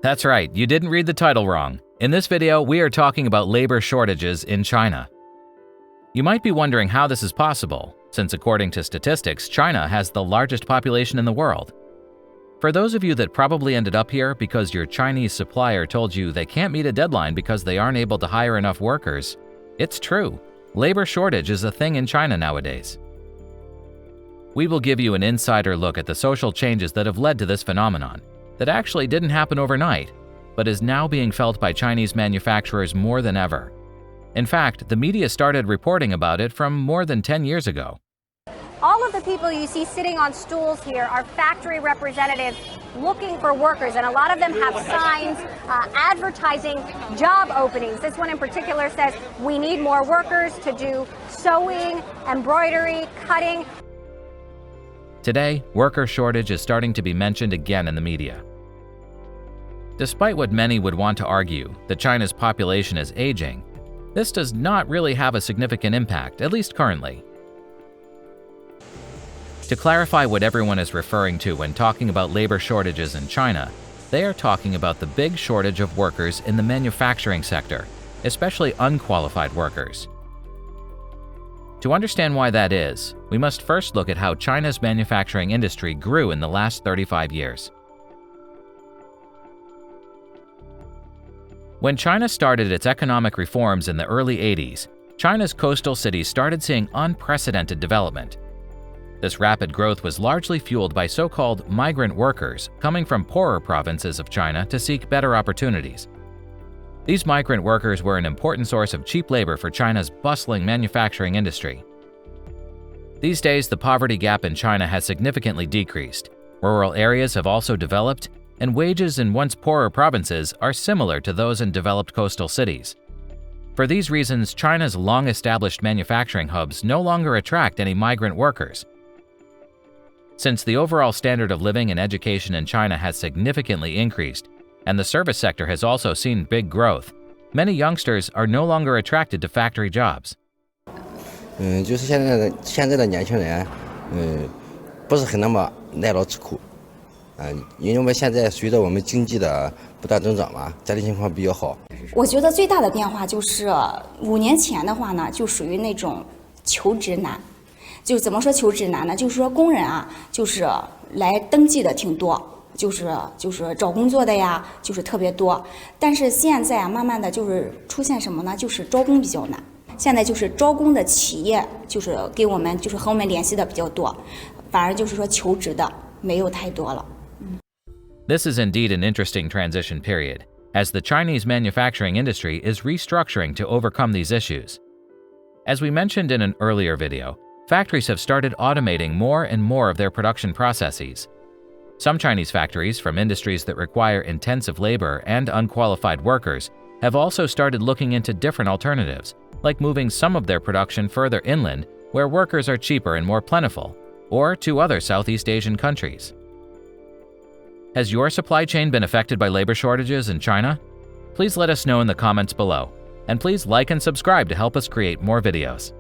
That's right, you didn't read the title wrong. In this video, we are talking about labor shortages in China. You might be wondering how this is possible, since according to statistics, China has the largest population in the world. For those of you that probably ended up here because your Chinese supplier told you they can't meet a deadline because they aren't able to hire enough workers, it's true. Labor shortage is a thing in China nowadays. We will give you an insider look at the social changes that have led to this phenomenon, that actually didn't happen overnight, but is now being felt by Chinese manufacturers more than ever. In fact, the media started reporting about it from more than 10 years ago. All of the people you see sitting on stools here are factory representatives looking for workers, and a lot of them have signs advertising job openings. This one in particular says, "We need more workers to do sewing, embroidery, cutting." Today, worker shortage is starting to be mentioned again in the media. Despite what many would want to argue, that China's population is aging, this does not really have a significant impact, at least currently. To clarify what everyone is referring to when talking about labor shortages in China, they are talking about the big shortage of workers in the manufacturing sector, especially unqualified workers. To understand why that is, we must first look at how China's manufacturing industry grew in the last 35 years. When China started its economic reforms in the early 80s, China's coastal cities started seeing unprecedented development. This rapid growth was largely fueled by so-called migrant workers coming from poorer provinces of China to seek better opportunities. These migrant workers were an important source of cheap labor for China's bustling manufacturing industry. These days, the poverty gap in China has significantly decreased. Rural areas have also developed, and wages in once poorer provinces are similar to those in developed coastal cities. For these reasons, China's long-established manufacturing hubs no longer attract any migrant workers. Since the overall standard of living and education in China has significantly increased, and the service sector has also seen big growth, many youngsters are no longer attracted to factory jobs. 就是现在的年轻人，不是很那么耐劳吃苦，因为我们现在随着我们经济的不断增长嘛，家庭情况比较好。我觉得最大的变化就是5年前的话呢，就属于那种求职难。就怎么说求职难呢？就是说工人啊，就是来登记的挺多，就是找工作的呀，就是特别多。但是现在啊，慢慢的就是出现什么呢？就是招工比较难。现在就是招工的企业就是给我们就是和我们联系的比较多，反而就是说求职的没有太多了。This is indeed an interesting transition period, as the Chinese manufacturing industry is restructuring to overcome these issues. As we mentioned in an earlier video, factories have started automating more and more of their production processes. Some Chinese factories from industries that require intensive labor and unqualified workers have also started looking into different alternatives, like moving some of their production further inland where workers are cheaper and more plentiful, or to other Southeast Asian countries. Has your supply chain been affected by labor shortages in China? Please let us know in the comments below, and please like and subscribe to help us create more videos.